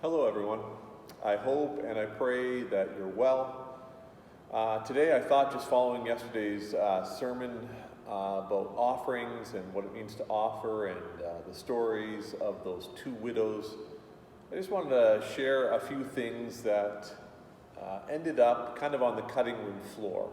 Hello everyone. I hope and I pray that you're well. Today I thought, just following yesterday's sermon about offerings and what it means to offer and the stories of those two widows, I just wanted to share a few things that ended up kind of on the cutting room floor,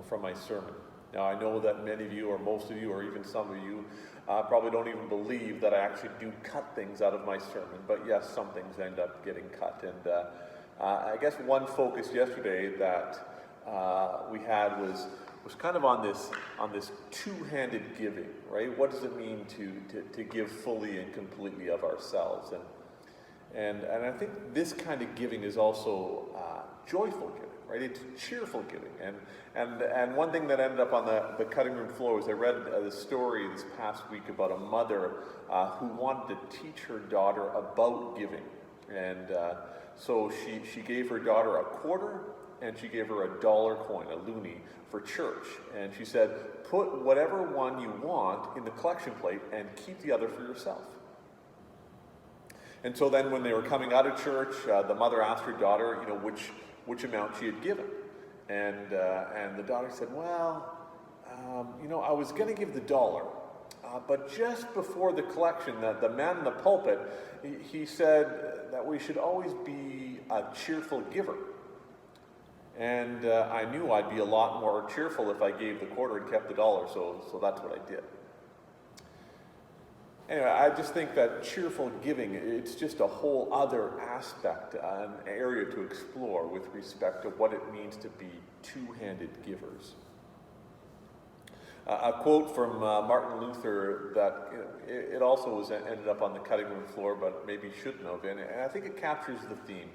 from my sermon. Now I know that many of you, or most of you, or even some of you, probably don't even believe that I actually do cut things out of my sermon, but yes, some things end up getting cut. And I guess one focus yesterday that we had was kind of on this two-handed giving, right? What does it mean to give fully and completely of ourselves? And I think this kind of giving is also joyful giving, right? It's cheerful giving. And one thing that ended up on the cutting room floor was I read the story this past week about a mother who wanted to teach her daughter about giving. And so she gave her daughter a quarter and she gave her a dollar coin, a loonie, for church. And she said, put whatever one you want in the collection plate and keep the other for yourself. And so then when they were coming out of church, the mother asked her daughter, which amount she had given. And the daughter said, I was going to give the dollar, but just before the collection, the man in the pulpit, he said that we should always be a cheerful giver. And I knew I'd be a lot more cheerful if I gave the quarter and kept the dollar, so that's what I did. Anyway, I just think that cheerful giving, it's just a whole other aspect, an area to explore with respect to what it means to be two-handed givers. A quote from Martin Luther that it also ended up on the cutting room floor, but maybe shouldn't have, and I think it captures the theme.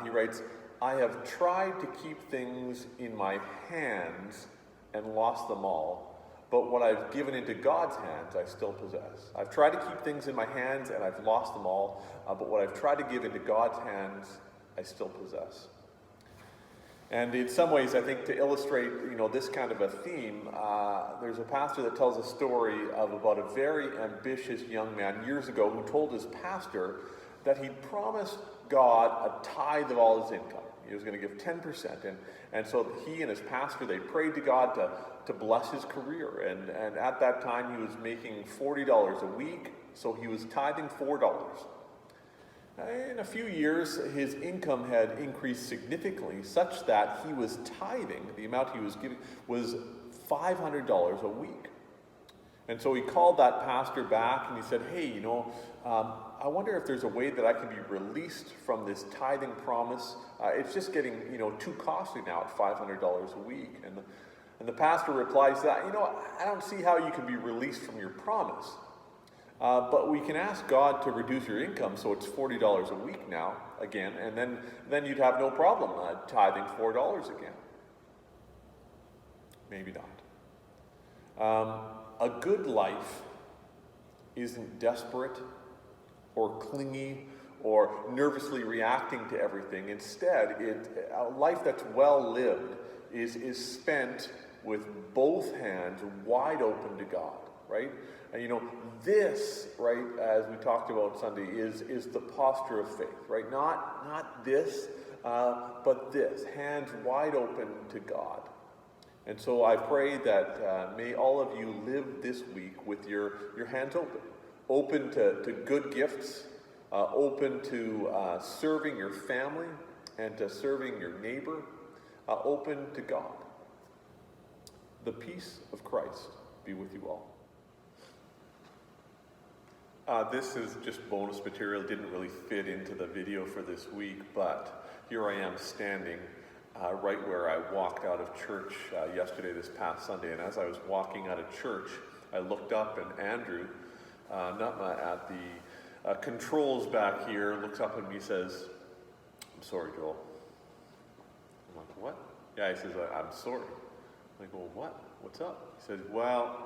He writes, "I have tried to keep things in my hands and lost them all. But what I've given into God's hands, I still possess." I've tried to keep things in my hands and I've lost them all. But what I've tried to give into God's hands, I still possess. And in some ways, I think to illustrate, this kind of a theme, there's a pastor that tells a story of about a very ambitious young man years ago who told his pastor that he'd promised God a tithe of all his income. He was going to give 10%. And so he and his pastor, they prayed to God to bless his career. And at that time, he was making $40 a week, so he was tithing $4. In a few years, his income had increased significantly, such that he was tithing, the amount he was giving was $500 a week. And so he called that pastor back and he said, "Hey, I wonder if there's a way that I can be released from this tithing promise. It's just getting, too costly now at $500 a week." And the pastor replies that, "I don't see how you can be released from your promise. But we can ask God to reduce your income so it's $40 a week now, again, and then you'd have no problem tithing $4 again." Maybe not. A good life isn't desperate or clingy or nervously reacting to everything. Instead, a life that's well lived is spent with both hands wide open to God, right? And this, right, as we talked about Sunday, is the posture of faith, right? Not this, but this, hands wide open to God. And so I pray that may all of you live this week with your hands open to good gifts, open to serving your family and to serving your neighbor, open to God. The peace of Christ be with you all. This is just bonus material. It didn't really fit into the video for this week, but here I am standing right where I walked out of church yesterday, this past Sunday. And as I was walking out of church, I looked up and Andrew, at the controls back here, looks up at me and says, "I'm sorry, Joel." I'm like, "What?" Yeah, he says, "I'm sorry." I'm like, "Well, what? What's up?" He says, "Well,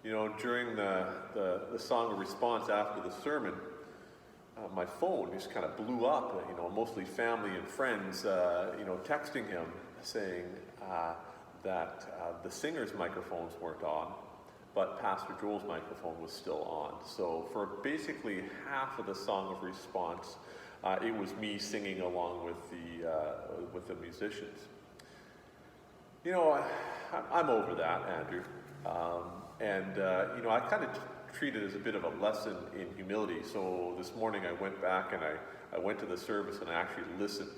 during the song of response after the sermon, my phone just kind of blew up, mostly family and friends, texting him saying that the singer's microphones weren't on, but Pastor Joel's microphone was still on. So for basically half of the song of response, it was me singing along with the musicians. You know, I'm over that, Andrew. You know, I kind of treat it as a bit of a lesson in humility. So this morning I went back and I went to the service and I actually listened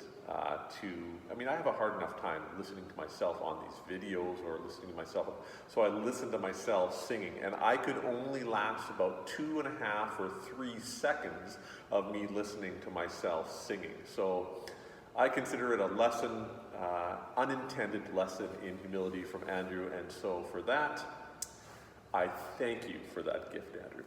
I mean, I have a hard enough time listening to myself on these videos or listening to myself. So I listened to myself singing, and I could only last about 2.5 or 3 seconds of me listening to myself singing. So I consider it a lesson, unintended lesson in humility from Andrew, and so for that, I thank you for that gift, Andrew.